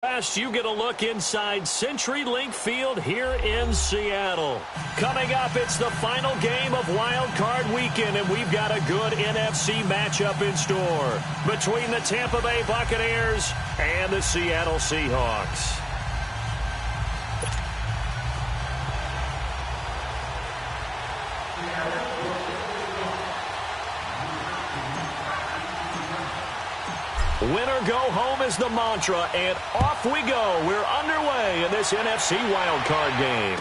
Last, you get a look inside CenturyLink Field here in Seattle. Coming up, it's the final game of Wild Card Weekend, and we've got a good NFC matchup in store between the Tampa Bay Buccaneers and the Seattle Seahawks. Winner go home is the mantra, and off we go. We're underway in this NFC wildcard game.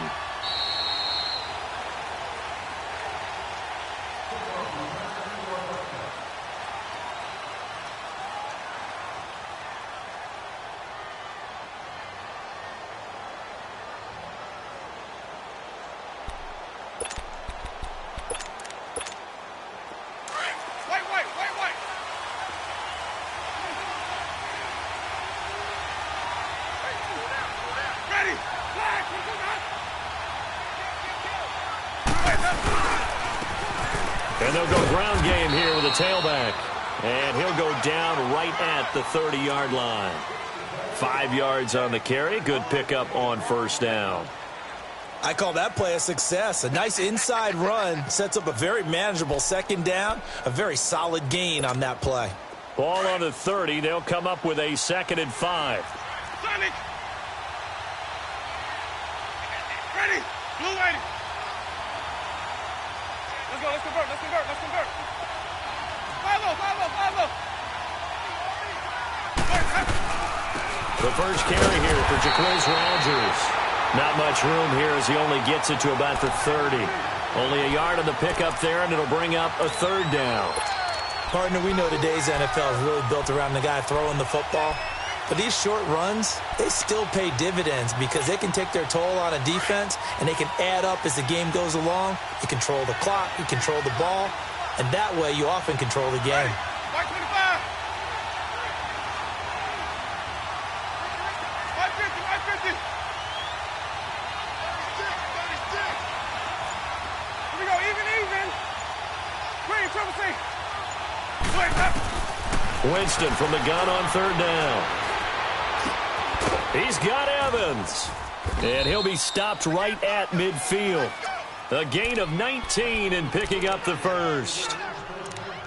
And they'll go ground game here with a tailback. And he'll go down right at the 30-yard line. 5 yards on the carry. Good pickup on first down. I call that play a success. A nice inside run sets up a very manageable second down. A very solid gain on that play. Ball on the 30. They'll come up with a 2nd and 5. Sonic! Ready! Blue lady! Let's go, let's convert, let's convert, let's convert. Follow. The first carry here for Jacquizz Rodgers. Not much room here as he only gets it to about the 30. Only a yard on the pickup there, and it'll bring up a 3rd down. Partner, we know today's NFL is really built around the guy throwing the football. But these short runs, they still pay dividends because they can take their toll on a defense, and they can add up as the game goes along. You control the clock, you control the ball, and that way you often control the game. 525! 550! Here we go, even! Green, triple C! Winston from the gun on 3rd down. He's got Evans. And he'll be stopped right at midfield. A gain of 19 and picking up the first.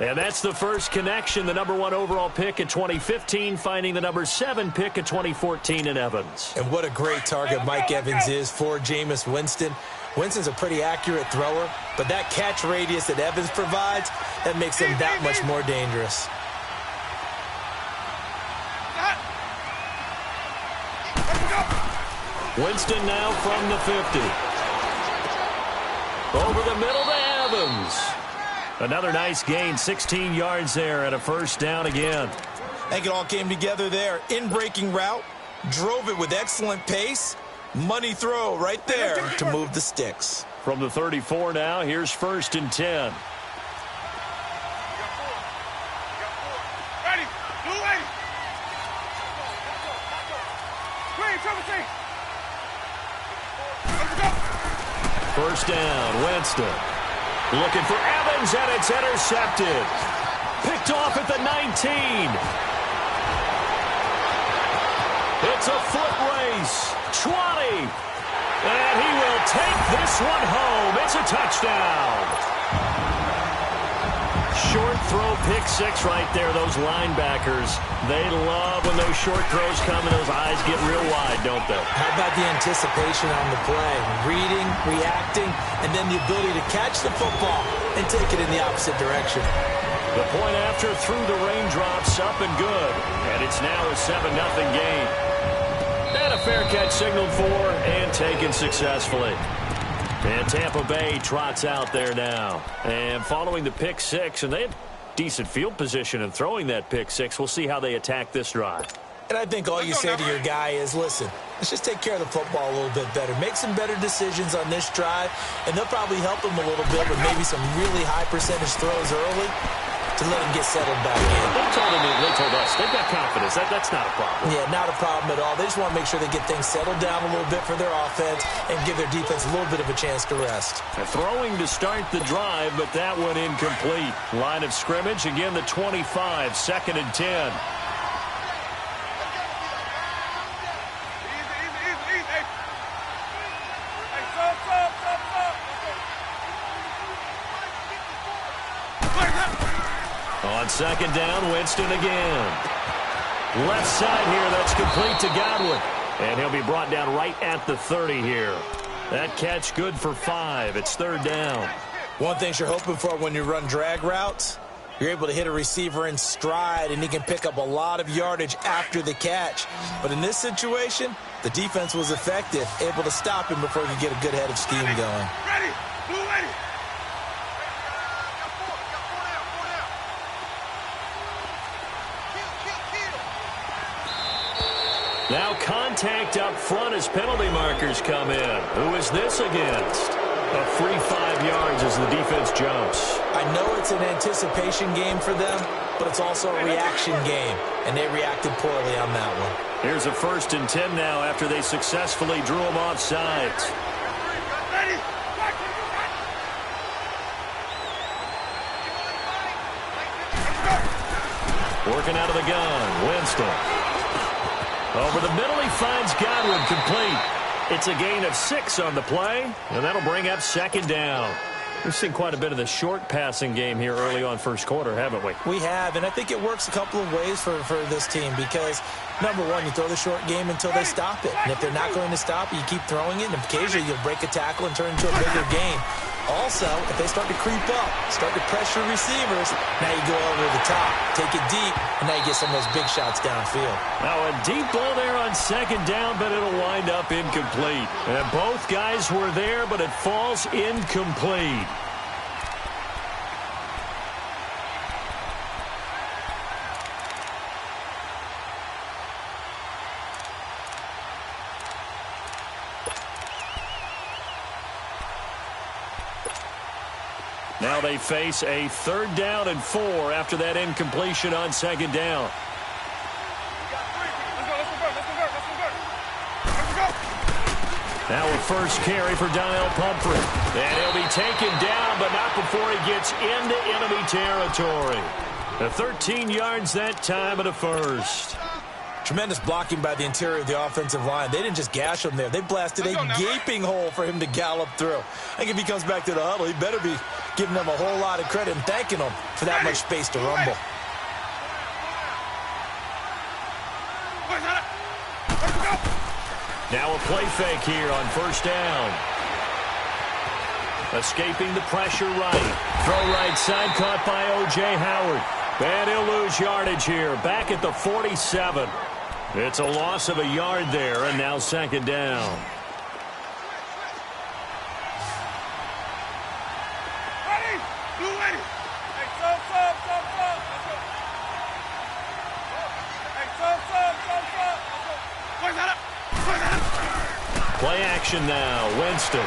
And that's the first connection. The number 1 overall pick in 2015 finding the number 7 pick in 2014 in Evans. And what a great target Mike Evans is for Jameis Winston. Winston's a pretty accurate thrower, but that catch radius that Evans provides, that makes him that much more dangerous. Winston now from the 50. Over the middle to Evans. Another nice gain, 16 yards there and a first down again. I think it all came together there. In-breaking route, drove it with excellent pace. Money throw right there to move the sticks. From the 34 now, here's 1st and 10. Ready! Blue lady! Green, triple C! First down, Winston. Looking for Evans, and it's intercepted. Picked off at the 19. It's a foot race. 20. And he will take this one home. It's a touchdown. Short throw, pick 6 right there. Those linebackers, they love when those short throws come and those eyes get real wide, don't they? How about the anticipation on the play? Reading, reacting, and then the ability to catch the football and take it in the opposite direction. The point after through the raindrops, up and good. And it's now a 7-0 game. And a fair catch signaled for and taken successfully. And Tampa Bay trots out there now. And following the pick 6, and they had decent field position in throwing that pick 6. We'll see how they attack this drive. And I think all you say to your guy is, listen, let's just take care of the football a little bit better. Make some better decisions on this drive, and they'll probably help him a little bit with maybe some really high percentage throws early to let him get settled back in. They told us they've got confidence. That's not a problem. Yeah, not a problem at all. They just want to make sure they get things settled down a little bit for their offense and give their defense a little bit of a chance to rest. Throwing to start the drive, but that one incomplete. Line of scrimmage, again the 25, 2nd and 10. second down, Winston again. Left side here, that's complete to Godwin. And he'll be brought down right at the 30 here. That catch good for 5. It's third down. One thing you're hoping for when you run drag routes, you're able to hit a receiver in stride, and he can pick up a lot of yardage after the catch. But in this situation, the defense was effective, able to stop him before he could get a good head of steam going. Ready. Blue ready. Now contact up front as penalty markers come in. Who is this against? A free 5 yards as the defense jumps. I know it's an anticipation game for them, but it's also a reaction game, and they reacted poorly on that one. Here's a 1st and 10 now after they successfully drew him off sides. Ready. Working out of the gun, Winston. Over the middle, he finds Godwin complete. It's a gain of 6 on the play, and that'll bring up second down. We've seen quite a bit of the short passing game here early on first quarter, haven't we? We have, and I think it works a couple of ways for this team because, number one, you throw the short game until they stop it. And if they're not going to stop it, you keep throwing it, and occasionally you'll break a tackle and turn it into a bigger game. Also, if they start to creep up, start to pressure receivers, now you go over the top, take it deep, and now you get some of those big shots downfield. Now a deep ball there on second down, but it'll wind up incomplete. And both guys were there, but it falls incomplete. Now they face a 3rd down and 4 after that incompletion on second down. Now a first carry for Donnell Pumphrey. And he'll be taken down, but not before he gets into enemy territory. The 13 yards that time at a first. Tremendous blocking by the interior of the offensive line. They didn't just gash him there. They blasted a gaping hole for him to gallop through. I think if he comes back to the huddle, he better be giving them a whole lot of credit and thanking them for that much space to rumble. Now a play fake here on first down. Escaping the pressure right. Throw right side caught by O.J. Howard. And he'll lose yardage here. Back at the 47. It's a loss of a yard there, and now second down. Ready. Blue ready. Hey, stop. Let's go. Hey, stop. Let's go. Play action now. Winston.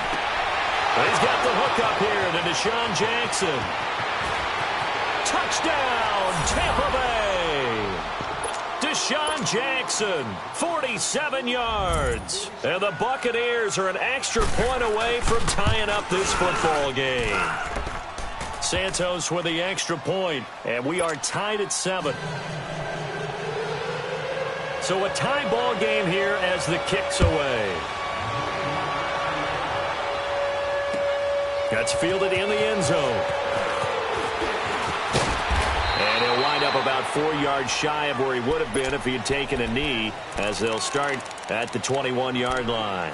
He's got the hook up here to Deshaun Jackson. Touchdown, Tampa Bay. Deshaun Jackson, 47 yards. And the Buccaneers are an extra point away from tying up this football game. Santos with the extra point, and we are tied at 7. So a tie ball game here as the kick's away. That's fielded in the end zone. And he'll wind up about 4 yards shy of where he would have been if he had taken a knee, as they'll start at the 21-yard line.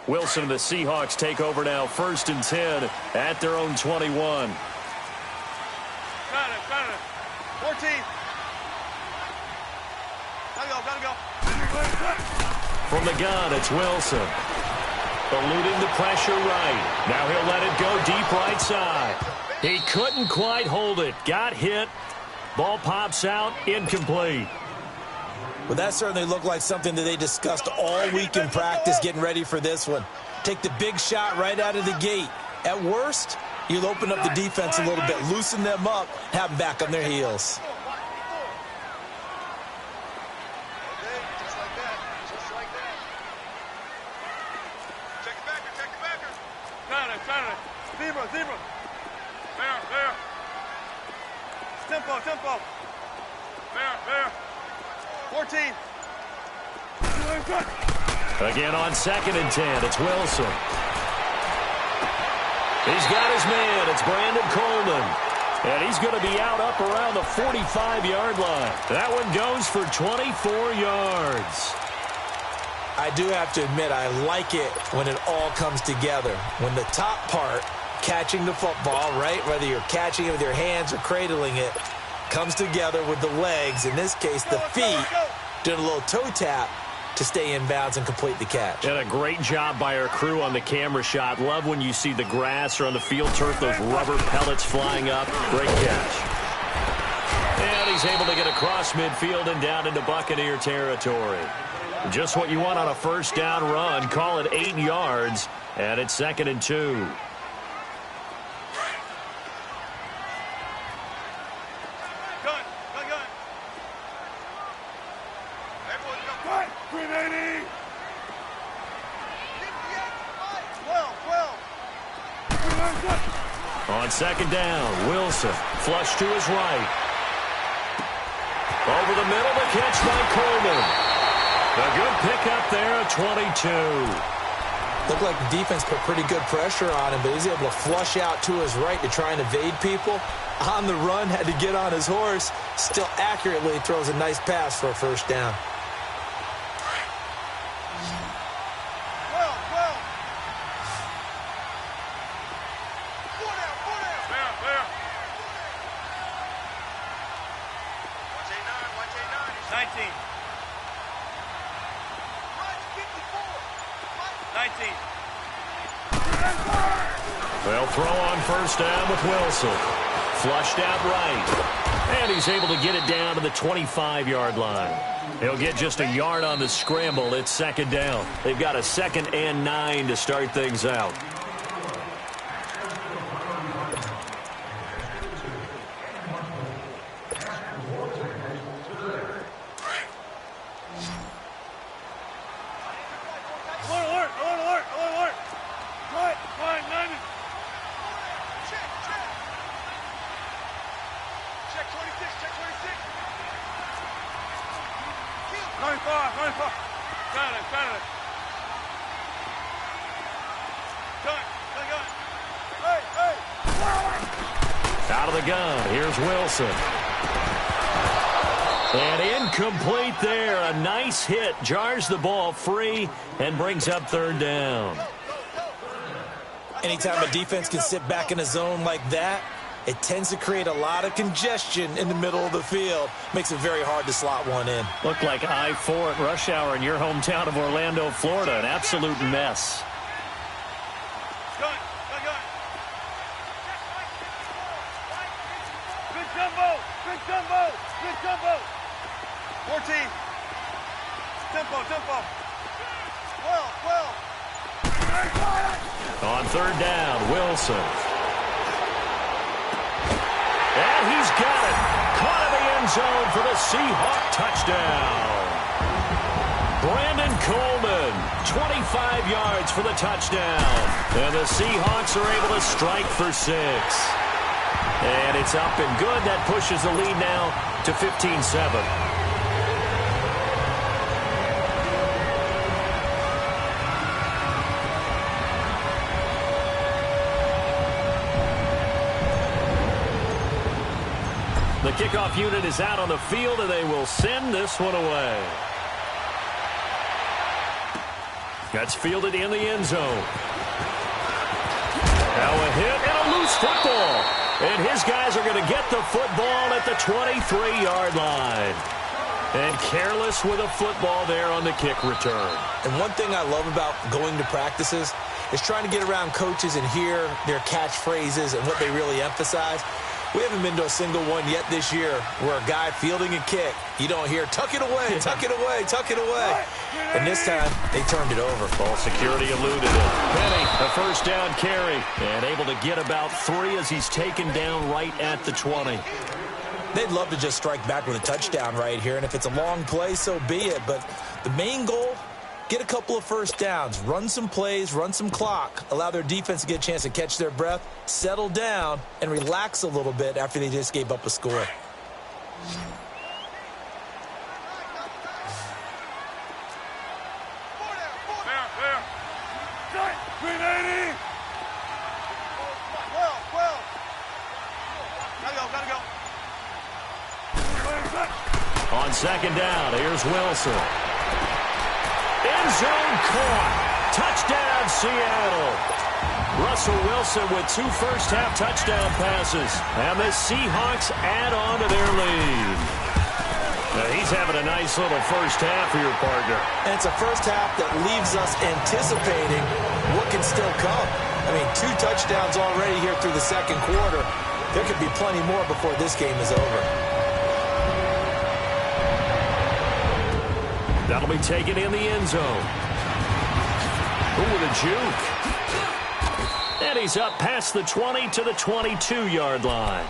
Wilson and the Seahawks take over now, 1st and 10 at their own 21. Got it. 14. Gotta go. From the gun, it's Wilson. Eluding the pressure right. Now he'll let it go deep right side. He couldn't quite hold it. Got hit. Ball pops out. Incomplete. Well, that certainly looked like something that they discussed all week in practice getting ready for this one. Take the big shot right out of the gate. At worst, you'll open up the defense a little bit, loosen them up, have them back on their heels. Zebra. There. Tempo. There. 14. Again on 2nd and 10, it's Wilson. He's got his man. It's Brandon Coleman. And he's going to be out up around the 45-yard line. That one goes for 24 yards. I do have to admit, I like it when it all comes together. When the top part, catching the football, right, whether you're catching it with your hands or cradling it, comes together with the legs, in this case the feet, doing a little toe tap to stay in bounds and complete the catch. And a great job by our crew on the camera shot. Love when you see the grass or on the field turf, those rubber pellets flying up. Great catch. And he's able to get across midfield and down into Buccaneer territory. Just what you want on a first down run. Call it 8 yards, and it's 2nd and 2. Gun. Everyone go. Gun. 380. 12. On 2nd down, Wilson. Flush to his right. Over the middle, the catch by Coleman. A good pickup there at 22. Looked like the defense put pretty good pressure on him, but he's able to flush out to his right to try and evade people. On the run, had to get on his horse. Still accurately throws a nice pass for a first down. 12. 4 down. There. Watch A9. 19. 19. They'll throw on first down with Wilson. Flushed out right. And he's able to get it down to the 25-yard line. He'll get just a yard on the scramble. It's 2nd down. They've got a 2nd and 9 to start things out. Out of the gun, here's Wilson. And incomplete there. A nice hit. Jars the ball free and brings up 3rd down. Anytime a defense can sit back in a zone like that, it tends to create a lot of congestion in the middle of the field. Makes it very hard to slot one in. Looked like I-4 at rush hour in your hometown of Orlando, Florida. An absolute mess. Gun. Big jumbo. 14. Tempo. 12. On 3rd down, Wilson. And he's got it. Caught in the end zone for the Seahawk touchdown. Brandon Coleman, 25 yards for the touchdown. And the Seahawks are able to strike for 6. And it's up and good. That pushes the lead now to 15-7. The kickoff unit is out on the field, and they will send this one away. That's fielded in the end zone. Now a hit and a loose football. And his guys are going to get the football at the 23-yard line. And careless with a football there on the kick return. And one thing I love about going to practices is trying to get around coaches and hear their catchphrases and what they really emphasize. We haven't been to a single one yet this year where a guy fielding a kick, you don't hear, tuck it away, tuck it away, tuck it away. And this time, they turned it over. Ball security eluded it. Penny, a first down carry. And able to get about 3 as he's taken down right at the 20. They'd love to just strike back with a touchdown right here. And if it's a long play, so be it. But the main goal, get a couple of first downs, run some plays, run some clock, allow their defense to get a chance to catch their breath, settle down, and relax a little bit after they just gave up a score. There. 380. Gotta go. On second down, here's Wilson. End zone caught. Touchdown, Seattle. Russell Wilson with 2 first-half touchdown passes. And the Seahawks add on to their lead. Now, he's having a nice little first half for your partner. And it's a first half that leaves us anticipating what can still come. I mean, 2 touchdowns already here through the second quarter. There could be plenty more before this game is over. That'll be taken in the end zone. Ooh, with a juke. And he's up past the 20 to the 22-yard line.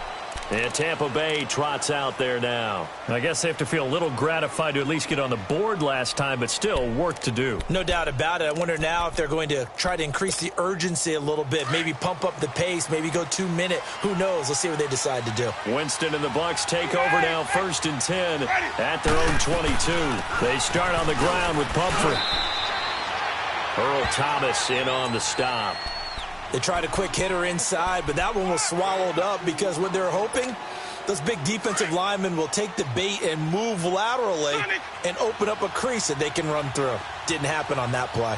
And Tampa Bay trots out there now. I guess they have to feel a little gratified to at least get on the board last time, but still work to do. No doubt about it. I wonder now if they're going to try to increase the urgency a little bit, maybe pump up the pace, maybe go 2-minute. Who knows? Let's see what they decide to do. Winston and the Bucs take over now, 1st and 10 at their own 22. They start on the ground with Pumphrey. Earl Thomas in on the stop. They tried a quick hitter inside, but that one was swallowed up because what they're hoping, those big defensive linemen will take the bait and move laterally and open up a crease that they can run through. Didn't happen on that play.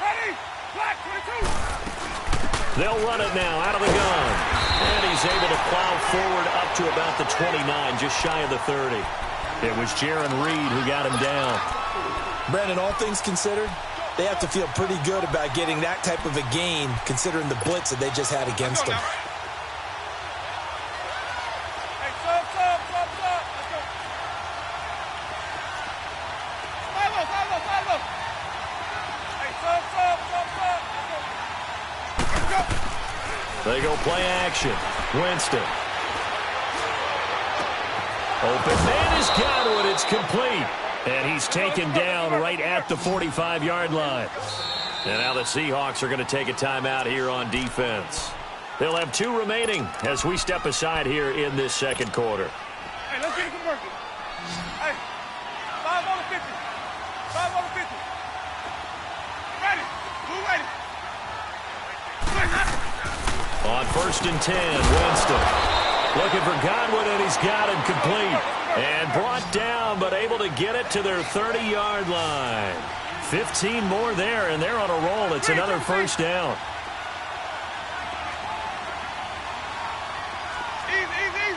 Ready? Black 22. They'll run it now out of the gun. And he's able to plow forward up to about the 29, just shy of the 30. It was Jaron Reed who got him down. Brandon, all things considered, they have to feel pretty good about getting that type of a gain considering the blitz that they just had against them. Hey, stop. Let's go. Follow. Hey, stop. Let's go. They go play action. Winston. Open man is Godwin. It's complete. And he's taken down right at the 45-yard line. And now the Seahawks are going to take a timeout here on defense. They'll have 2 remaining as we step aside here in this second quarter. Hey, let's get it working. Hey, 5 on the 50. 5 on the 50. Ready. Who ready? On 1st and 10, Winston. Looking for Godwin, and he's got him complete. And brought down, but able to get it to their 30-yard line. 15 more there, and they're on a roll. It's another first down. Easy.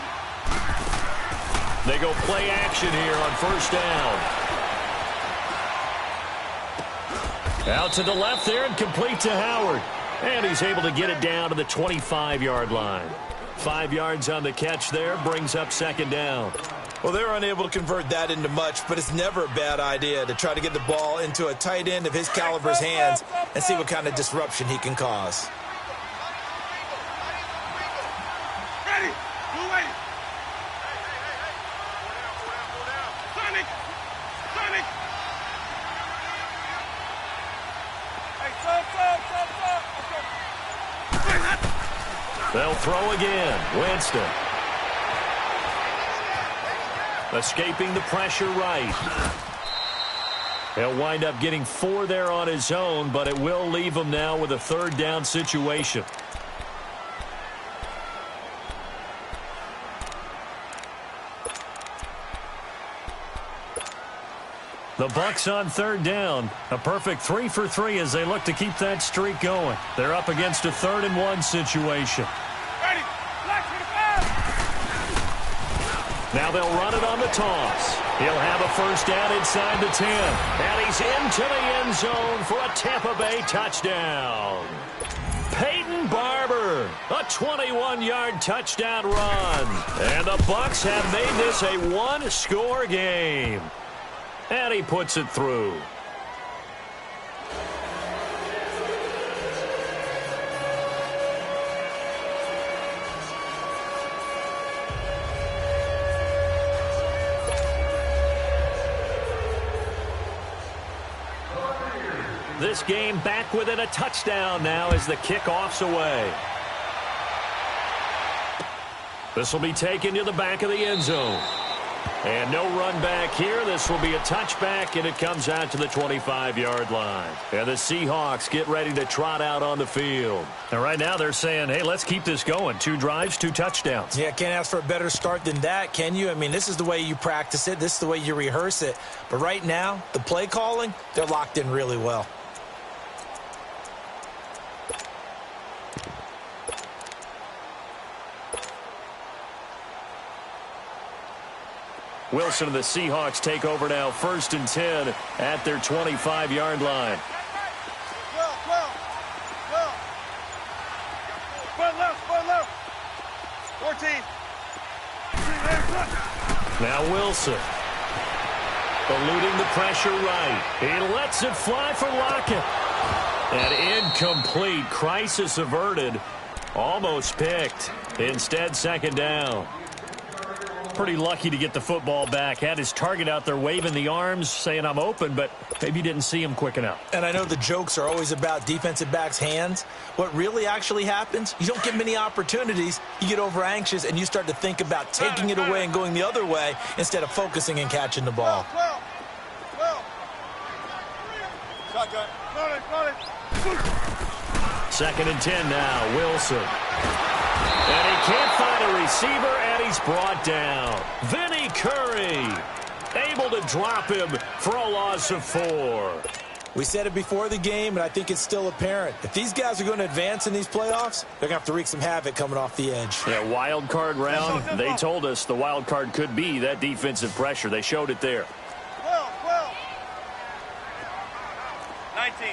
They go play action here on 1st down. Out to the left there and complete to Howard. And he's able to get it down to the 25-yard line. 5 yards on the catch there, brings up 2nd down. Well, they're unable to convert that into much, but it's never a bad idea to try to get the ball into a tight end of his caliber's hands and see what kind of disruption he can cause. Ready. Who ready? Sonic. Hey, stop. They'll throw again. Winston. Escaping the pressure right. He'll wind up getting 4 there on his own, but it will leave him now with a 3rd down situation. The Bucs on 3rd down. A perfect 3 for 3 as they look to keep that streak going. They're up against a 3rd and 1 situation. Ready. Black 25. Now they'll run it on the toss. He'll have a first down inside the 10. And he's into the end zone for a Tampa Bay touchdown. Peyton Barber, a 21-yard touchdown run. And the Bucs have made this a 1-score game. And he puts it through. This game back within a touchdown now as the kickoff's away. This will be taken to the back of the end zone. And no run back here. This will be a touchback, and it comes out to the 25-yard line. And the Seahawks get ready to trot out on the field. And right now they're saying, hey, let's keep this going. 2 drives, 2 touchdowns. Yeah, can't ask for a better start than that, can you? I mean, this is the way you practice it. This is the way you rehearse it. But right now, the play calling, they're locked in really well. Wilson and the Seahawks take over now, 1st and 10 at their 25-yard line. 14. Now Wilson. Eluding the pressure right. He lets it fly for Lockett. And incomplete. Crisis averted. Almost picked. Instead, 2nd down. Pretty lucky to get the football back. Had his target out there waving the arms, saying I'm open, but maybe didn't see him quick enough. And I know the jokes are always about defensive backs' hands. What really actually happens, you don't get many opportunities. You get over anxious, and you start to think about taking it away and going the other way instead of focusing and catching the ball. Shotgun. 2nd and 10 now, Wilson. And he can't find a receiver, and he's brought down. Vinny Curry able to drop him for a loss of 4. We said it before the game, and I think it's still apparent. If these guys are going to advance in these playoffs, they're going to have to wreak some havoc coming off the edge. Yeah, wild card round. They told us the wild card could be that defensive pressure. They showed it there. 19.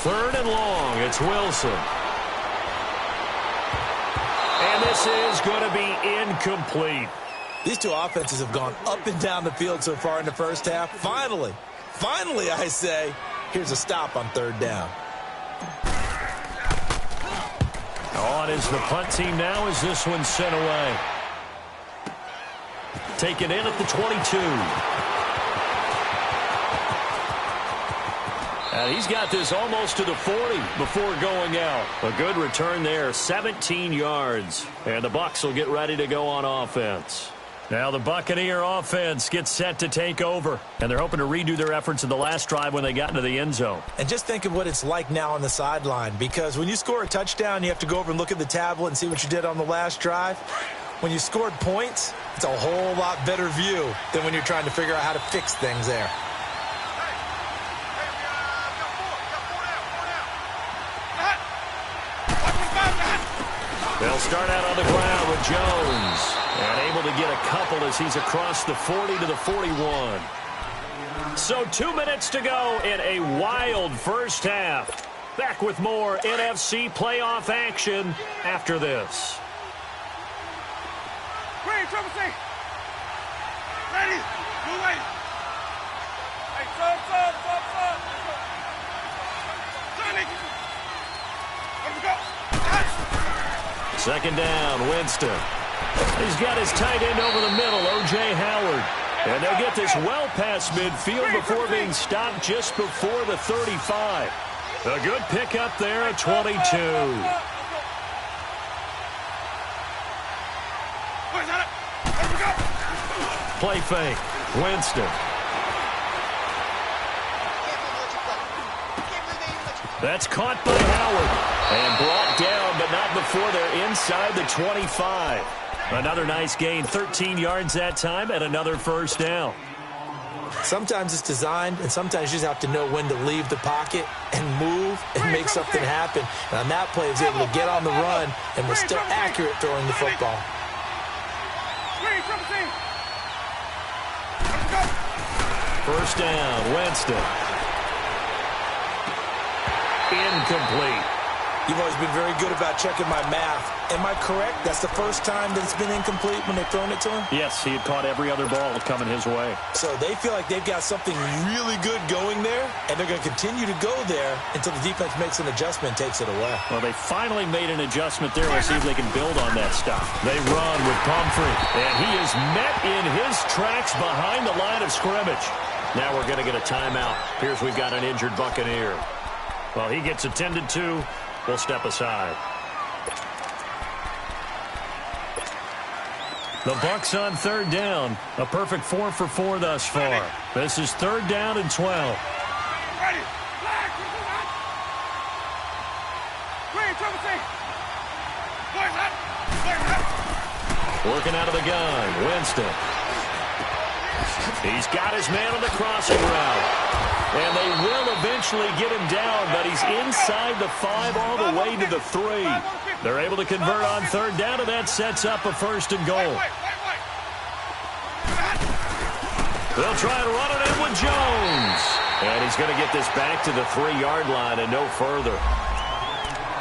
Third and long, it's Wilson. And this is going to be incomplete. These two offenses have gone up and down the field so far in the first half. Finally, I say, here's a stop on 3rd down. On is the punt team now as this one's sent away. Taken in at the 22. And he's got this almost to the 40 before going out. A good return there, 17 yards. And the Bucs will get ready to go on offense. Now the Buccaneer offense gets set to take over. And they're hoping to redo their efforts in the last drive when they got into the end zone. And just think of what it's like now on the sideline. Because when you score a touchdown, you have to go over and look at the tablet and see what you did on the last drive. When you scored points, it's a whole lot better view than when you're trying to figure out how to fix things there. They'll start out on the ground with Jones. And able to get a couple as he's across the 40 to the 41. So 2 minutes to go in a wild first half. Back with more NFC playoff action after this. Green, Triple C. Ready. Move away. Hey, sub. Johnny. Let's go. 2nd down, Winston. He's got his tight end over the middle, O.J. Howard. And they'll get this well past midfield before being stopped just before the 35. A good pickup there at 22. Play fake. Winston. That's caught by Howard. And brought down, but not before they're inside the 25. Another nice gain, 13 yards that time, and another first down. Sometimes it's designed, and sometimes you just have to know when to leave the pocket and move and make something happen. And on that play, he was able to get on the run and was still accurate throwing the football. First down, Winston. Incomplete. You've always been very good about checking my math. Am I correct? That's the first time that it's been incomplete when they've thrown it to him? Yes, he had caught every other ball coming his way. So they feel like they've got something really good going there, and they're going to continue to go there until the defense makes an adjustment and takes it away. Well, they finally made an adjustment there. We'll see if they can build on that stuff. They run with Pumphrey, and he is met in his tracks behind the line of scrimmage. Now we're going to get a timeout. Here's we've got an injured Buccaneer. Well, he gets attended to. We'll step aside. The Bucs on third down. A perfect 4 for 4 thus far. This is third down and 12. Ready. Flag. Green, trouble team. Boys up. Boys up. Working out of the gun. Winston. He's got his man on the crossing route. And they will eventually get him down, but he's inside the 5 all the way to the 3. They're able to convert on third down, and that sets up a first and goal. They'll try and run it in with Jones. And he's going to get this back to the 3-yard line and no further.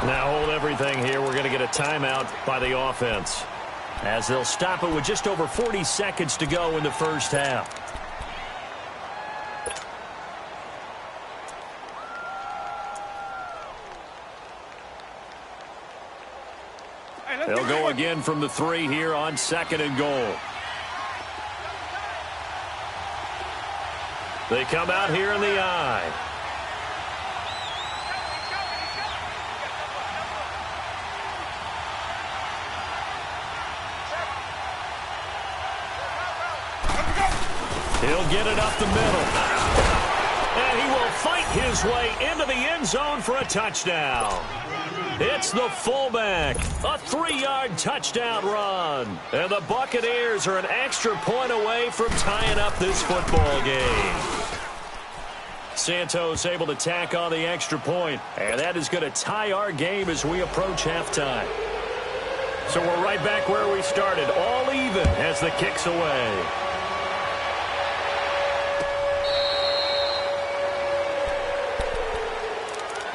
Now hold everything here. We're going to get a timeout by the offense, as they'll stop it with just over 40 seconds to go in the first half. They'll go again from the 3 here on second and goal. They come out here in the I. He'll get it up the middle. And he will fight his way into the end zone for a touchdown. It's the fullback. A 3-yard touchdown run. And the Buccaneers are an extra point away from tying up this football game. Santos able to tack on the extra point. And that is going to tie our game as we approach halftime. So we're right back where we started. All even as the kick's away.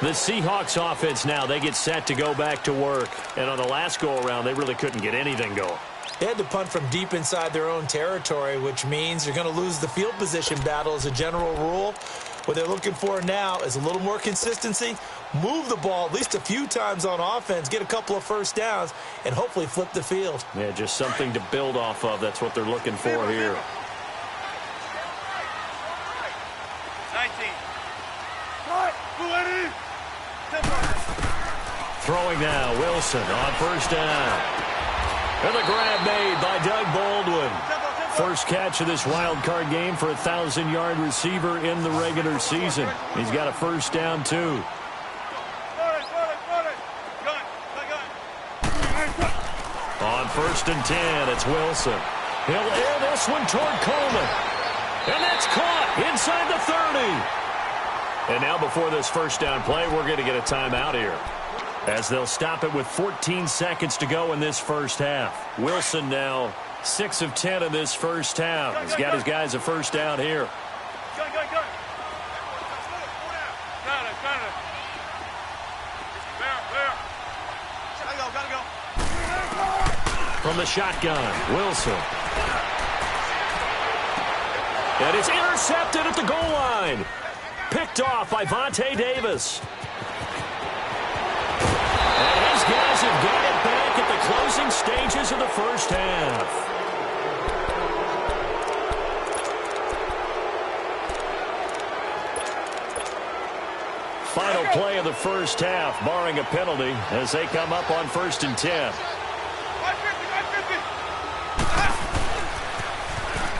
The Seahawks offense now, they get set to go back to work. And on the last go-around, they really couldn't get anything going. They had to punt from deep inside their own territory, which means you're going to lose the field position battle as a general rule. What they're looking for now is a little more consistency, move the ball at least a few times on offense, get a couple of first downs, and hopefully flip the field. Yeah, just something to build off of. That's what they're looking for here. 19. Throwing now, Wilson on first down. And the grab made by Doug Baldwin. First catch of this wild card game for a 1,000-yard receiver in the regular season. He's got a first down, too. On first and 10, it's Wilson. He'll air this one toward Coleman. And that's caught inside the 30. And now before this first down play, we're going to get a timeout here, as they'll stop it with 14 seconds to go in this first half. Wilson now 6 of 10 in this first half. He's got his guys a first down here. From the shotgun, Wilson. And it's intercepted at the goal line. Picked off by Vontae Davis. And his guys have got it back at the closing stages of the first half. Final play of the first half, barring a penalty, as they come up on first and 10.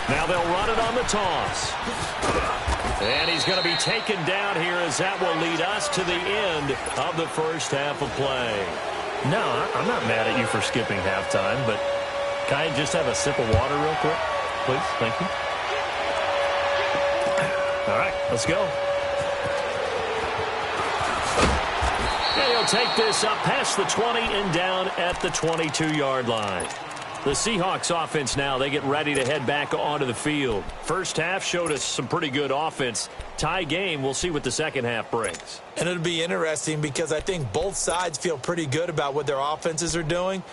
Now they'll run it on the toss. And he's going to be taken down here, as that will lead us to the end of the first half of play. No, I'm not mad at you for skipping halftime, but can I just have a sip of water real quick? Please, thank you. All right, let's go. And he'll take this up past the 20 and down at the 22-yard line. The Seahawks offense now, they get ready to head back onto the field. First half showed us some pretty good offense. Tie game, we'll see what the second half brings. And it'll be interesting because I think both sides feel pretty good about what their offenses are doing.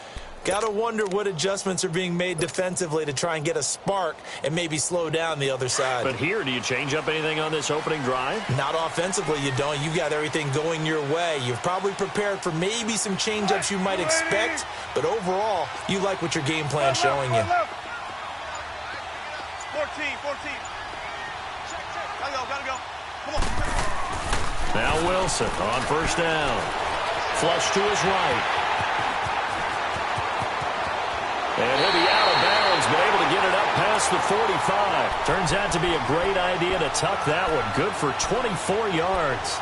Got to wonder what adjustments are being made defensively to try and get a spark and maybe slow down the other side. But here, do you change up anything on this opening drive? Not offensively, you don't. You got everything going your way. You've probably prepared for maybe some change-ups you might expect, but overall, you like what your game plan's showing you. 14. Gotta go. Come on. Now Wilson on first down. Flush to his right. And he'll be out of bounds, but able to get it up past the 45. Turns out to be a great idea to tuck that one. Good for 24 yards.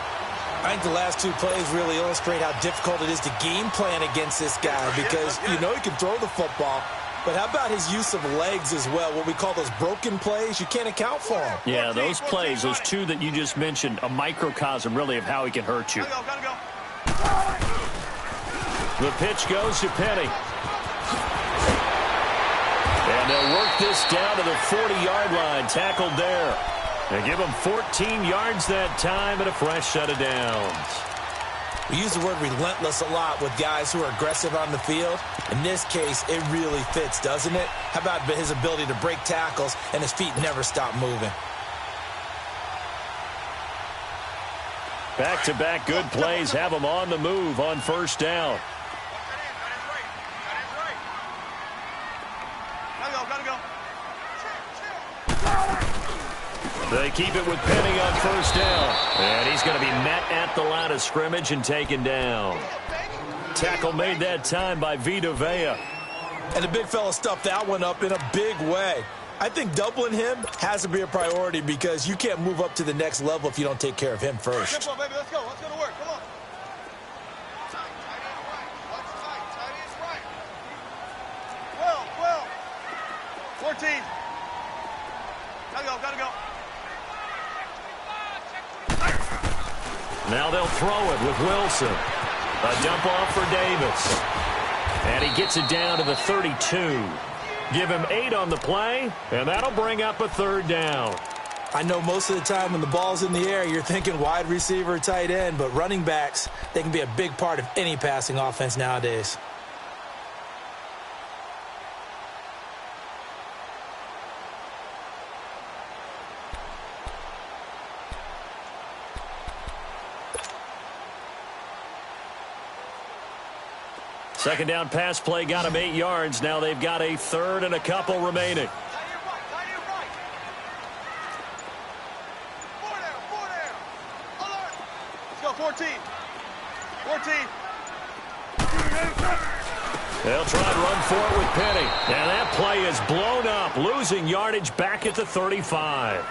I think the last two plays really illustrate how difficult it is to game plan against this guy because you know he can throw the football. But how about his use of legs as well, what we call those broken plays? You can't account for them. Yeah, those plays, those two that you just mentioned, a microcosm really of how he can hurt you. Gotta go. The pitch goes to Penny. And they'll work this down to the 40-yard line, tackled there. They give him 14 yards that time and a fresh set of downs. We use the word relentless a lot with guys who are aggressive on the field. In this case, it really fits, doesn't it? How about his ability to break tackles and his feet never stop moving? Back-to-back good plays have him on the move on first down. Gotta go. They keep it with Penny on first down. And he's going to be met at the line of scrimmage and taken down. Tackle made that time by Vita Vea. And the big fella stuffed that one up in a big way. I think doubling him has to be a priority because you can't move up to the next level if you don't take care of him first. Come on, baby. Let's go. Let's go to work. Come on. Well. 14. Gotta go. Now they'll throw it with Wilson. A dump off for Davis. And he gets it down to the 32. Give him 8 on the play, and that'll bring up a third down. I know most of the time when the ball's in the air, you're thinking wide receiver, tight end, but running backs, they can be a big part of any passing offense nowadays. Second down pass play got him 8 yards. Now they've got a third and a couple remaining. Let's go, 14. They'll try to run for it with Penny. And that play is blown up, losing yardage back at the 35.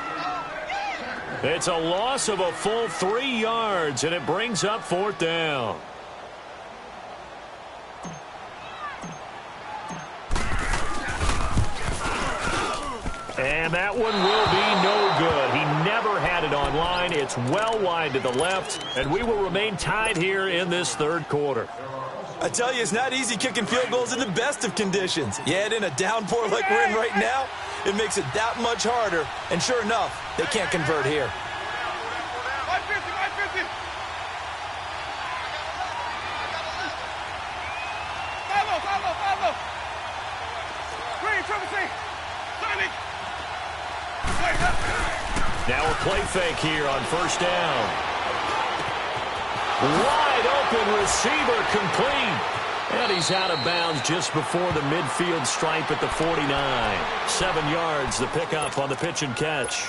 It's a loss of a full 3 yards, and it brings up fourth down. And that one will be no good. He never had it on line. It's well wide to the left, and we will remain tied here in this third quarter. I tell you, it's not easy kicking field goals in the best of conditions. Yet in a downpour like we're in right now, it makes it that much harder. And sure enough, they can't convert here. 550. Follow. Green, triple C. Signing. Now a play fake here on first down. Wide open receiver complete. And he's out of bounds just before the midfield stripe at the 49. 7 yards, the pickup on the pitch and catch.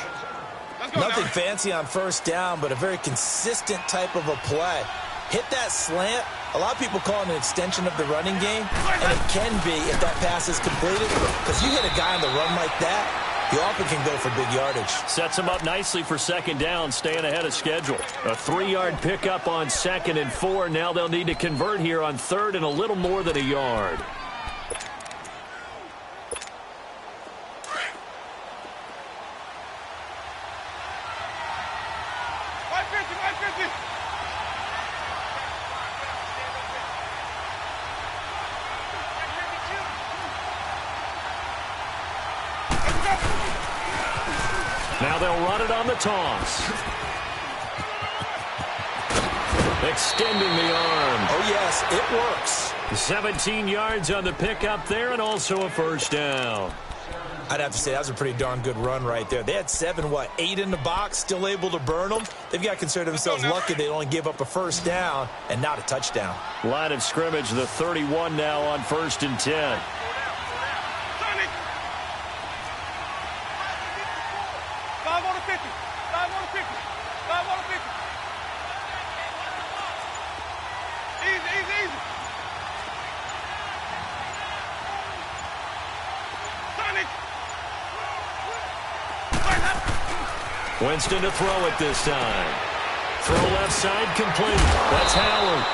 Nothing fancy on first down, but a very consistent type of a play. Hit that slant. A lot of people call it an extension of the running game, and it can be if that pass is completed, because you hit a guy on the run like that, you often can go for big yardage. Sets him up nicely for second down, staying ahead of schedule. A 3-yard pickup on 2nd and 4. Now they'll need to convert here on 3rd and a little more than a yard. Now they'll run it on the toss. Extending the arm. Oh, yes, it works. 17 yards on the pickup there and also a first down. I'd have to say that was a pretty darn good run right there. They had 8 in the box, still able to burn them. They've got to consider themselves lucky they only gave up a first down and not a touchdown. Line of scrimmage, the 31 now on 1st and 10. Winston to throw it this time. Throw left side complete. That's Howard.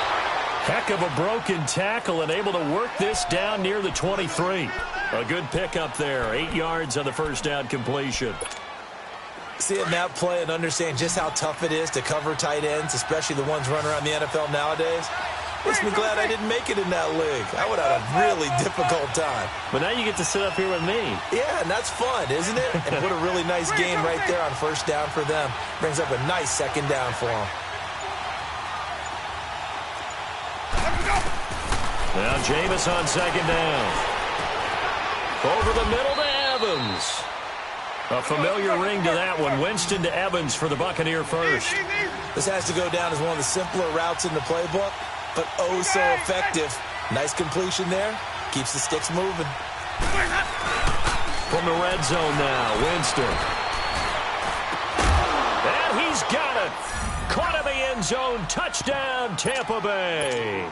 Heck of a broken tackle and able to work this down near the 23. A good pickup there. 8 yards on the first down completion. Seeing that play and understand just how tough it is to cover tight ends, especially the ones running around the NFL nowadays, makes me glad I didn't make it in that league. I would have a really difficult time. But now you get to sit up here with me. Yeah, and that's fun, isn't it? And what a really nice game right there on first down for them. Brings up a nice second down for them. Now Jameis on second down. Over the middle to Evans. A familiar ring to that one. Winston to Evans for the Buccaneer first. This has to go down as one of the simpler routes in the playbook, but oh so effective. Nice completion there. Keeps the sticks moving. From the red zone now, Winston. And he's got it. Caught in the end zone. Touchdown, Tampa Bay.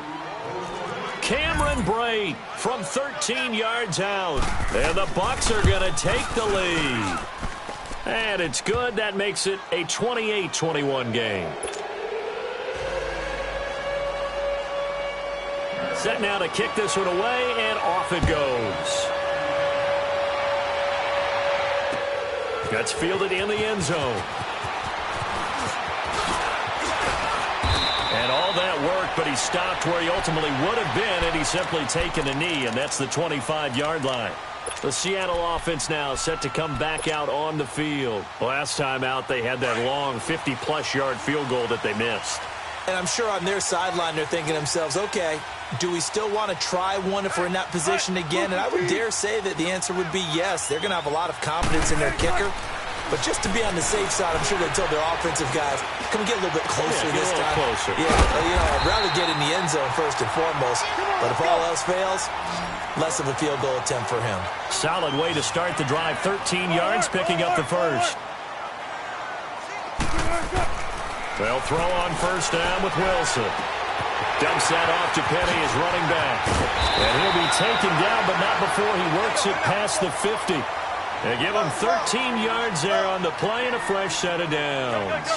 Cameron Brate from 13 yards out. And the Bucs are going to take the lead. And it's good. That makes it a 28-21 game. Set now to kick this one away, and off it goes. That's fielded in the end zone. And all that work, but he stopped where he ultimately would have been, and he's simply taken a knee, and that's the 25-yard line. The Seattle offense now set to come back out on the field. Last time out, they had that long 50-plus yard field goal that they missed. And I'm sure on their sideline they're thinking to themselves, okay, do we still want to try one if we're in that position again? And I would dare say that the answer would be yes. They're going to have a lot of confidence in their kicker. But just to be on the safe side, I'm sure they told their offensive guys, come get a little bit closer this time. Closer. Yeah, I'd rather get in the end zone first and foremost. But if all else fails, less of a field goal attempt for him. Solid way to start the drive. 13 yards, picking up the first. They'll throw on first down with Wilson. Dumps that off to Penny as running back. And he'll be taken down, but not before he works it past the 50. They give him 13 yards there on the play and a fresh set of downs.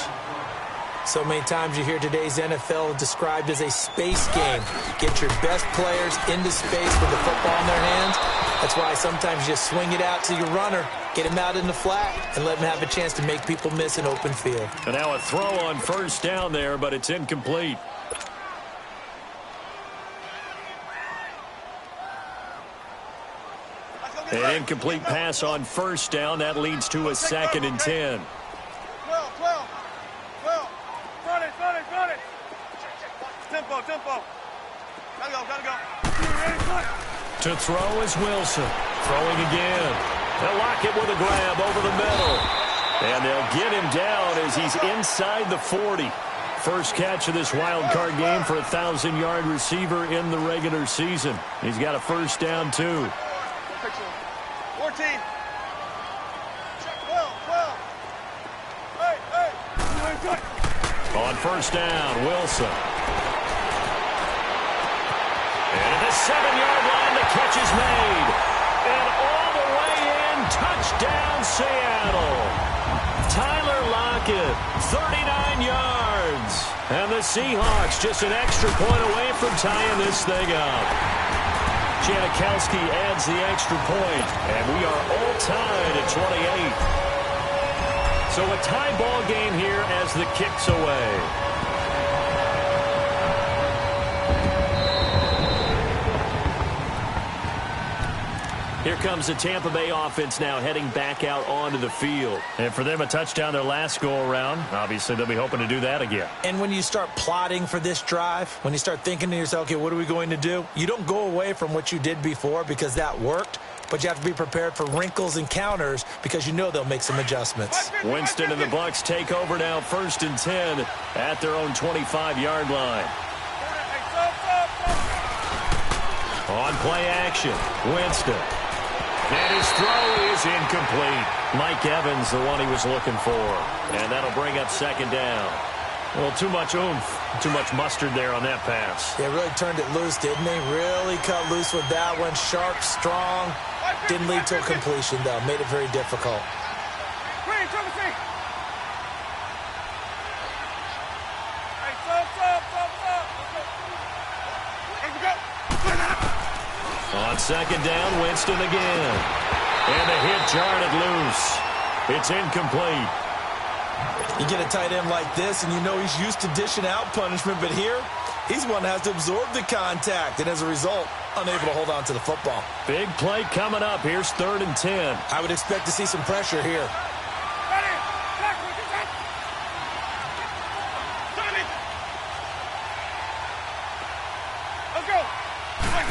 So many times you hear today's NFL described as a space game. Get your best players into space with the football in their hands. That's why sometimes you just swing it out to your runner, get him out in the flat, and let him have a chance to make people miss an open field. And now a throw on first down there, but it's incomplete. An incomplete pass on first down. That leads to a 2nd and 10. 12. Run it. Tempo. Gotta go. To throw is Wilson. Throwing again. They'll lock it with a grab over the middle. And they'll get him down as he's inside the 40. First catch of this wild card game for a 1,000-yard receiver in the regular season. He's got a first down, too. 14. 12. Hey. On first down, Wilson. And at the 7-yard line, the catch is made. And all the way in, touchdown Seattle. Tyler Lockett, 39 yards. And the Seahawks just an extra point away from tying this thing up. Janikowski adds the extra point, and we are all tied at 28. So a tie ball game here as the kick's away. Here comes the Tampa Bay offense now heading back out onto the field. And for them, a touchdown their last go-around. Obviously, they'll be hoping to do that again. And when you start plotting for this drive, when you start thinking to yourself, okay, what are we going to do? You don't go away from what you did before because that worked, but you have to be prepared for wrinkles and counters because you know they'll make some adjustments. Winston and the Bucs take over now, 1st and 10 at their own 25-yard line. On play action, Winston. And his throw is incomplete. Mike Evans, the one he was looking for. And that'll bring up 2nd down. Well, too much oomph, too much mustard there on that pass. Yeah, really turned it loose, didn't he? Really cut loose with that one. Sharp, strong. Didn't lead to a completion, though. Made it very difficult. On 2nd down, Winston again. And the hit jarred it loose. It's incomplete. You get a tight end like this, and you know he's used to dishing out punishment, but here, he's one that has to absorb the contact, and as a result, unable to hold on to the football. Big play coming up. Here's 3rd and 10. I would expect to see some pressure here.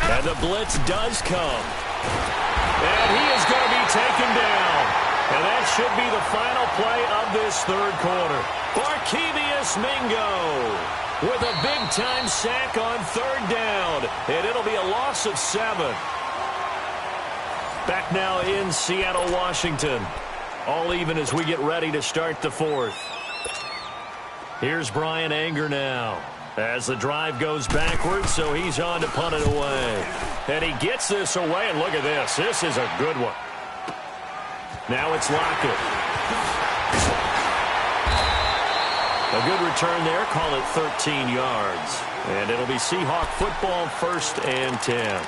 And the blitz does come. And he is going to be taken down. And that should be the final play of this 3rd quarter. Barkevious Mingo with a big-time sack on 3rd down. And it'll be a loss of 7. Back now in Seattle, Washington. All even as we get ready to start the 4th. Here's Brian Anger now. As the drive goes backwards, so he's on to punt it away. And he gets this away, and look at this. This is a good one. Now it's Lockett. A good return there. Call it 13 yards. And it'll be Seahawk football, 1st and 10.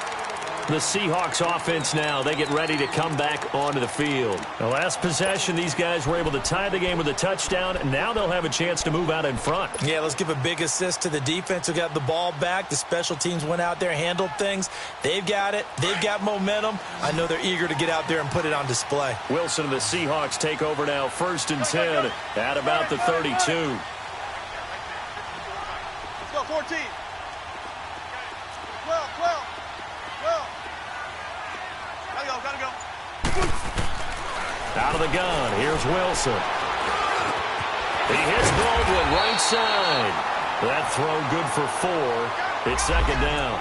The Seahawks offense now, they get ready to come back onto the field. The last possession, these guys were able to tie the game with a touchdown, and now they'll have a chance to move out in front. Yeah, let's give a big assist to the defense who got the ball back. The special teams went out there, handled things. They've got it. They've got momentum. I know they're eager to get out there and put it on display. Wilson and the Seahawks take over now, 1st and 10 at about the 32. Let's go, 14. 12, 12. Gotta go. Out of the gun, here's Wilson. He hits Baldwin right side. That throw good for 4. It's 2nd down.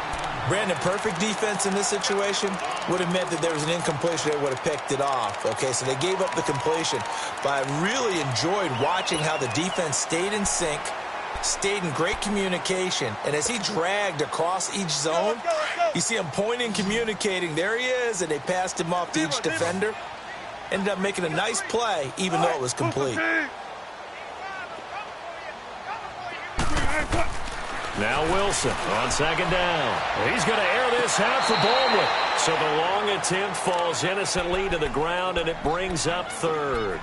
Brandon, perfect defense in this situation would have meant that there was an incompletion. They would have picked it off. Okay, so they gave up the completion. But I really enjoyed watching how the defense stayed in sync, stayed in great communication, and as he dragged across each zone, you see him pointing, communicating. There he is, and they passed him off to each defender. Ended up making a nice play, even though it was complete. Now Wilson on 2nd down. He's going to air this out for Baldwin. So the long attempt falls innocently to the ground, and it brings up 3rd.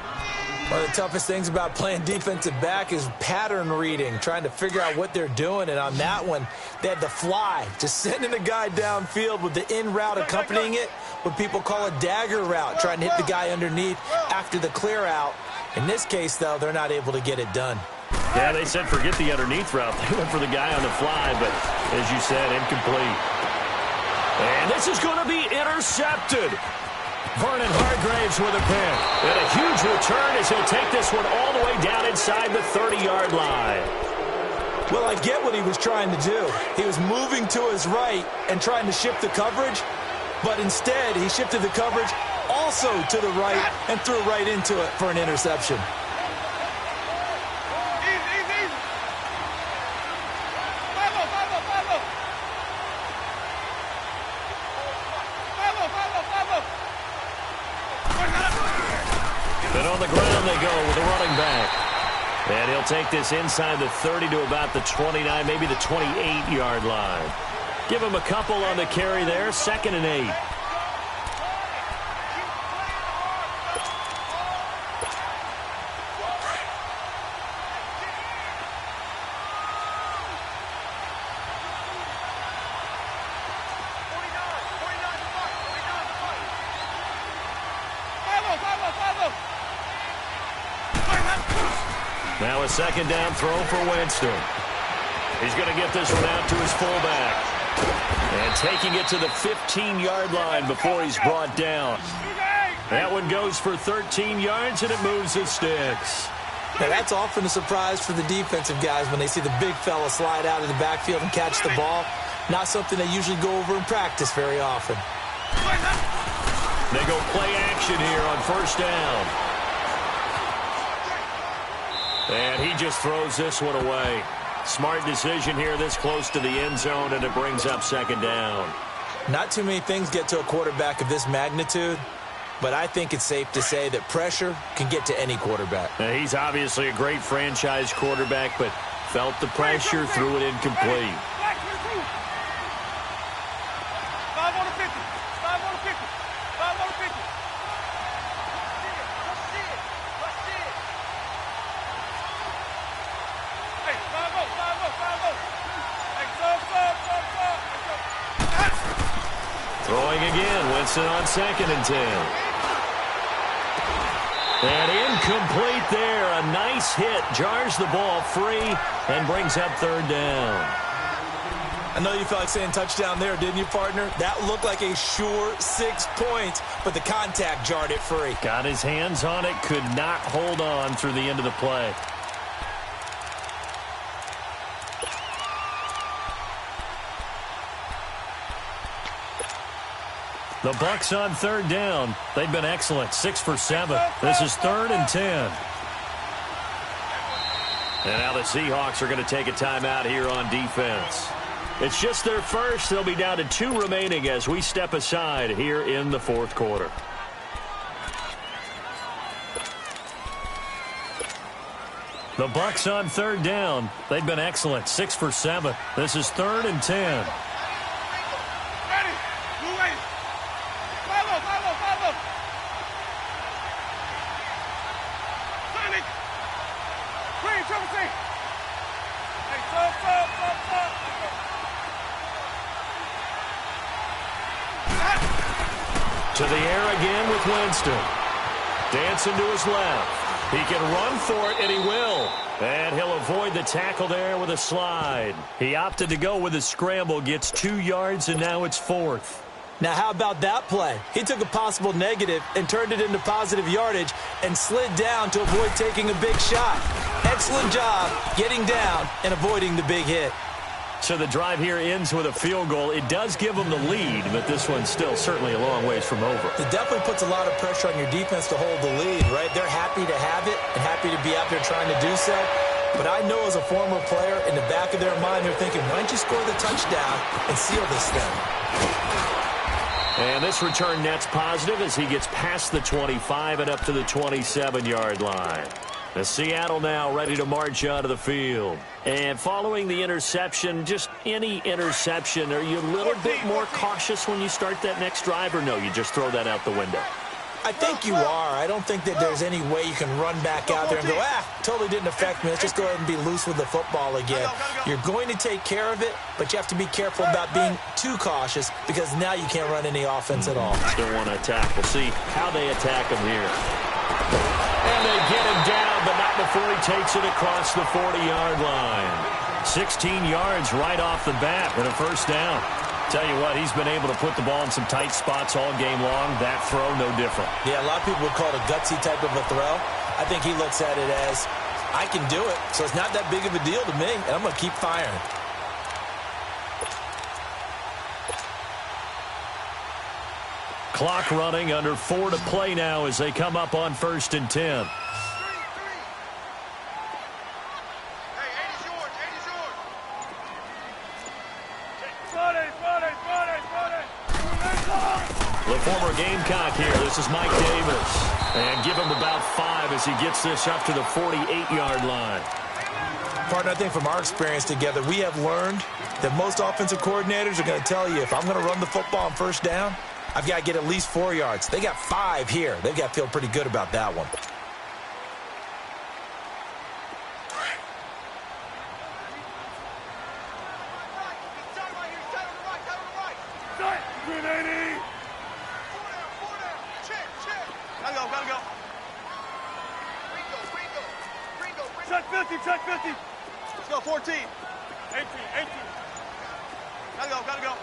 One of the toughest things about playing defensive back is pattern reading, trying to figure out what they're doing. And on that one, they had to fly, just sending a guy downfield with the in route accompanying it, what people call a dagger route, trying to hit the guy underneath after the clear out. In this case, though, they're not able to get it done. Yeah, they said forget the underneath route. They went for the guy on the fly, but as you said, incomplete. And this is going to be intercepted. Vernon Hargraves with a pick. And a huge return as he'll take this one all the way down inside the 30-yard line. Well, I get what he was trying to do. He was moving to his right and trying to shift the coverage, but instead he shifted the coverage also to the right and threw right into it for an interception. And on the ground they go with a running back. And he'll take this inside the 30 to about the 29, maybe the 28-yard line. Give him a couple on the carry there, 2nd and 8. Now a second down throw for Winston. He's going to get this one out to his fullback. And taking it to the 15-yard line before he's brought down. That one goes for 13 yards, and it moves the sticks. Now, that's often a surprise for the defensive guys when they see the big fella slide out of the backfield and catch the ball. Not something they usually go over in practice very often. They go play action here on first down. And he just throws this one away. Smart decision here this close to the end zone, and it brings up second down. Not too many things get to a quarterback of this magnitude, but I think it's safe to say that pressure can get to any quarterback. Now, he's obviously a great franchise quarterback, but felt the pressure, threw it incomplete. 5 on the 50. 5 on the 50. 5 on the 50. Hey, 5 on, 5 on, 5 on. Hey, sub. Throwing again, Winston on 2nd and 10. And incomplete there. A nice hit. Jars the ball free and brings up 3rd down. I know you felt like saying touchdown there, didn't you, partner? That looked like a sure 6 points, but the contact jarred it free. Got his hands on it, could not hold on through the end of the play. The Bucs on 3rd down. They've been excellent. 6 for 7. This is 3rd and 10. And now the Seahawks are going to take a timeout here on defense. It's just their first. They'll be down to 2 remaining as we step aside here in the 4th quarter. The Bucs on 3rd down. They've been excellent. 6 for 7. This is 3rd and 10. To the air again with Winston. Dancing to his left. He can run for it, and he will. And he'll avoid the tackle there with a slide. He opted to go with a scramble, gets 2 yards, and now it's 4th. Now, how about that play? He took a possible negative and turned it into positive yardage and slid down to avoid taking a big shot. Excellent job getting down and avoiding the big hit. So the drive here ends with a field goal. It does give them the lead, but this one's still certainly a long ways from over. It definitely puts a lot of pressure on your defense to hold the lead, right? They're happy to have it and happy to be out there trying to do so. But I know as a former player, in the back of their mind, they're thinking, why don't you score the touchdown and seal this thing? And this return net's positive as he gets past the 25 and up to the 27-yard line. The Seattle now ready to march onto the field. And following the interception, just any interception, are you a little bit more cautious when you start that next drive, or no, you just throw that out the window? I think you are. I don't think that there's any way you can run back out there and go, totally didn't affect me. Let's just go ahead and be loose with the football again. You're going to take care of it, but you have to be careful about being too cautious because now you can't run any offense at all. Still want to attack. We'll see how they attack him here. And they get him down, but not before he takes it across the 40-yard line. 16 yards right off the bat and a first down. Tell you what, he's been able to put the ball in some tight spots all game long. That throw, no different. Yeah, a lot of people would call it a gutsy type of a throw. I think he looks at it as, I can do it, so it's not that big of a deal to me, and I'm going to keep firing. Clock running, under 4 to play now as they come up on 1st and 10. The former Gamecock here. This is Mike Davis. And give him about 5 as he gets this up to the 48-yard line. Partner, I think from our experience together, we have learned that most offensive coordinators are going to tell you, if I'm going to run the football on first down, I've got to get at least 4 yards. They got 5 here. They've got to feel pretty good about that one. Check 50, check 50. Let's go, 14. 18, 18. Gotta go.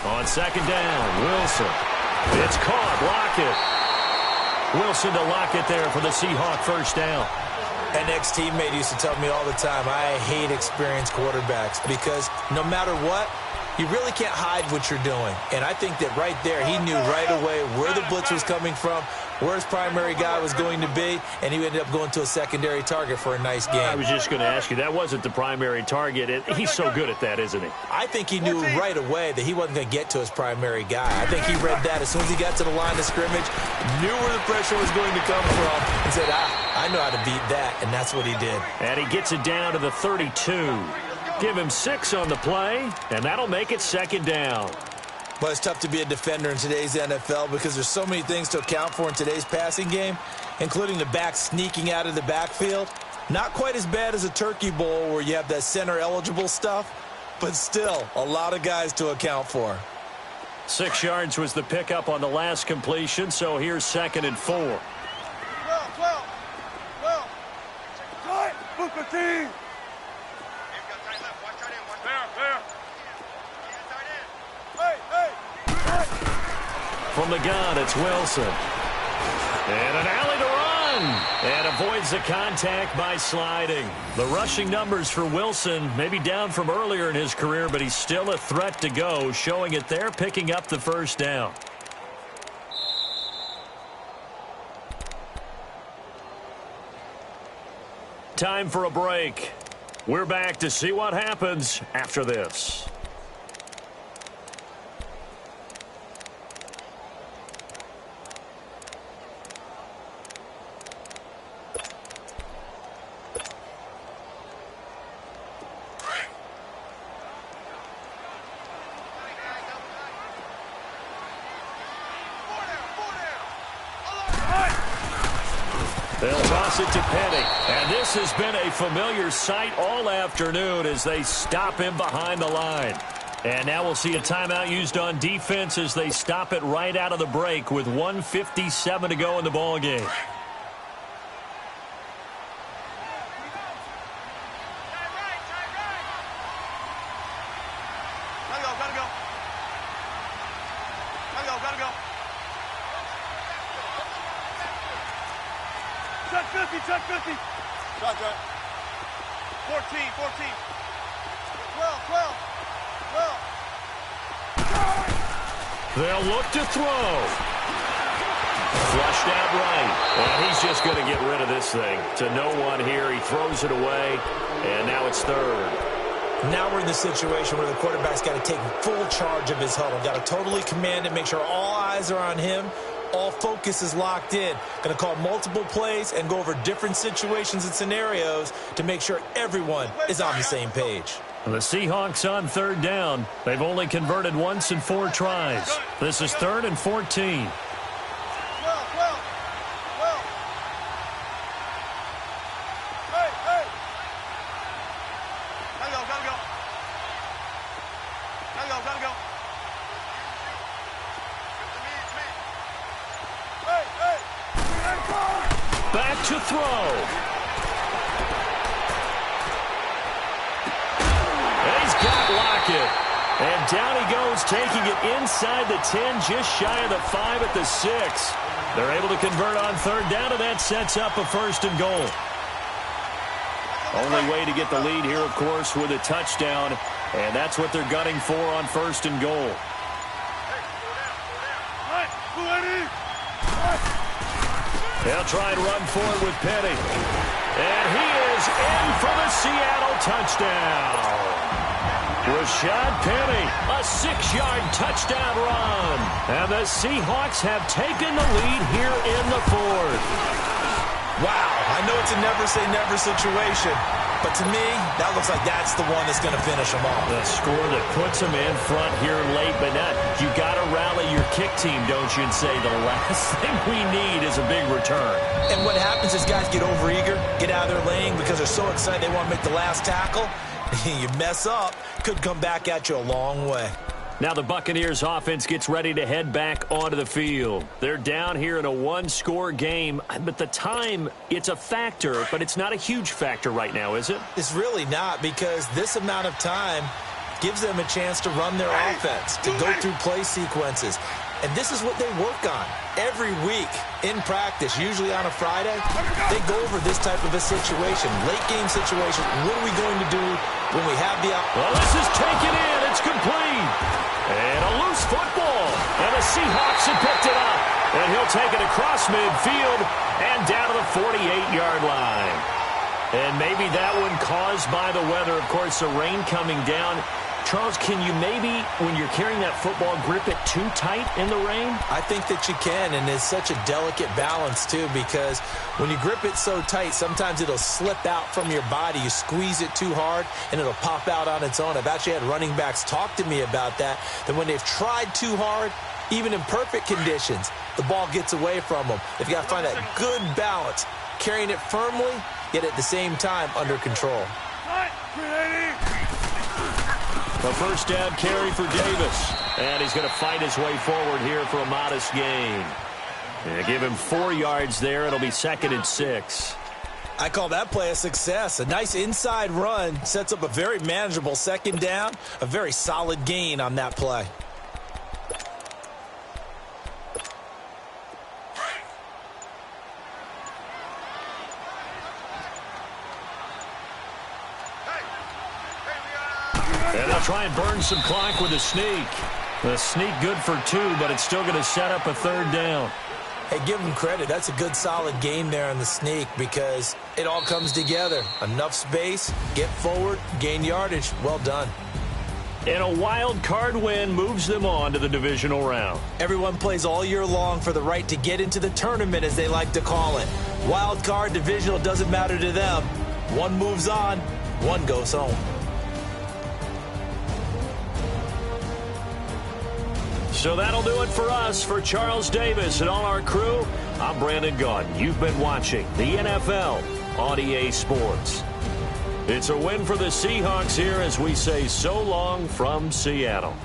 On second down, Wilson. It's caught. Lockett. Wilson to Lockett there for the Seahawks first down. An ex-teammate used to tell me all the time, I hate experienced quarterbacks because no matter what, you really can't hide what you're doing. And I think that right there, he knew right away where the blitz was coming from, where his primary guy was going to be, and he ended up going to a secondary target for a nice game. I was just going to ask you, that wasn't the primary target. He's so good at that, isn't he? I think he knew right away that he wasn't going to get to his primary guy. I think he read that as soon as he got to the line of scrimmage, knew where the pressure was going to come from, and said, I know how to beat that, and that's what he did. And he gets it down to the 32. Give him 6 on the play, and that'll make it second down. Well, it's tough to be a defender in today's NFL because there's so many things to account for in today's passing game, including the back sneaking out of the backfield. Not quite as bad as a turkey bowl where you have that center-eligible stuff, but still a lot of guys to account for. 6 yards was the pickup on the last completion, so here's 2nd and 4. 12. Move 15. From the gun, it's Wilson. And an alley to run. And avoids the contact by sliding. The rushing numbers for Wilson maybe down from earlier in his career, but he's still a threat to go, showing it there, picking up the first down. Time for a break. We're back to see what happens after this. They'll toss it to Penny. And this has been a familiar sight all afternoon as they stop him behind the line. And now we'll see a timeout used on defense as they stop it right out of the break with 1:57 to go in the ballgame. Gotta go. Check 50, check 50. Shot. 14. 12. They'll look to throw. Flushed out right. And he's just going to get rid of this thing. To no one here. He throws it away. And now it's 3rd. Now we're in the situation where the quarterback's got to take full charge of his huddle. Got to totally command it, make sure all eyes are on him. All focus is locked in. Going to call multiple plays and go over different situations and scenarios to make sure everyone is on the same page. The Seahawks on 3rd down. They've only converted once in 4 tries. This is 3rd and 14. Gotta go. Back to throw. He's got Lockett. And down he goes, taking it inside the 10, just shy of the 5 at the 6. They're able to convert on 3rd down, and that sets up a 1st and goal. Only way to get the lead here, of course, with a touchdown. And that's what they're gunning for on 1st and goal. They'll try and run forward with Penny. And he is in for the Seattle touchdown. Rashad Penny, a 6-yard touchdown run. And the Seahawks have taken the lead here in the 4th. Wow, I know it's a never-say-never situation, but to me, that looks like that's the one that's going to finish them off. The score that puts them in front here late, but not. You got to rally your kick team, don't you, and say the last thing we need is a big return. And what happens is guys get overeager, get out of their lane because they're so excited they want to make the last tackle. You mess up, could come back at you a long way. Now the Buccaneers offense gets ready to head back onto the field. They're down here in a one-score game, but the time, it's a factor, but it's not a huge factor right now, is it? It's really not, because this amount of time gives them a chance to run their offense, to go through play sequences. And this is what they work on every week in practice, usually on a Friday. They go over this type of a situation, late-game situation. What are we going to do when we have the... Well, this is taken in. It's complete. And a loose football. And the Seahawks have picked it up. And he'll take it across midfield and down to the 48-yard line. And maybe that one caused by the weather. Of course, the rain coming down. Charles, can you maybe, when you're carrying that football, grip it too tight in the rain? I think that you can, and it's such a delicate balance, too, because when you grip it so tight, sometimes it'll slip out from your body. You squeeze it too hard, and it'll pop out on its own. I've actually had running backs talk to me about that when they've tried too hard, even in perfect conditions, the ball gets away from them. They've got to find that good balance, carrying it firmly, yet at the same time under control. A first down carry for Davis. And he's going to fight his way forward here for a modest gain. Yeah, give him 4 yards there. It'll be 2nd and 6. I call that play a success. A nice inside run sets up a very manageable 2nd down. A very solid gain on that play. And they'll try and burn some clock with a sneak. The sneak good for 2, but it's still going to set up a 3rd down. Hey, give them credit. That's a good, solid gain there on the sneak because it all comes together. Enough space, get forward, gain yardage. Well done. And a wild card win moves them on to the divisional round. Everyone plays all year long for the right to get into the tournament, as they like to call it. Wild card, divisional, doesn't matter to them. One moves on, one goes home. So that'll do it for us. For Charles Davis and all our crew, I'm Brandon Gaudin. You've been watching the NFL on EA Sports. It's a win for the Seahawks here as we say so long from Seattle.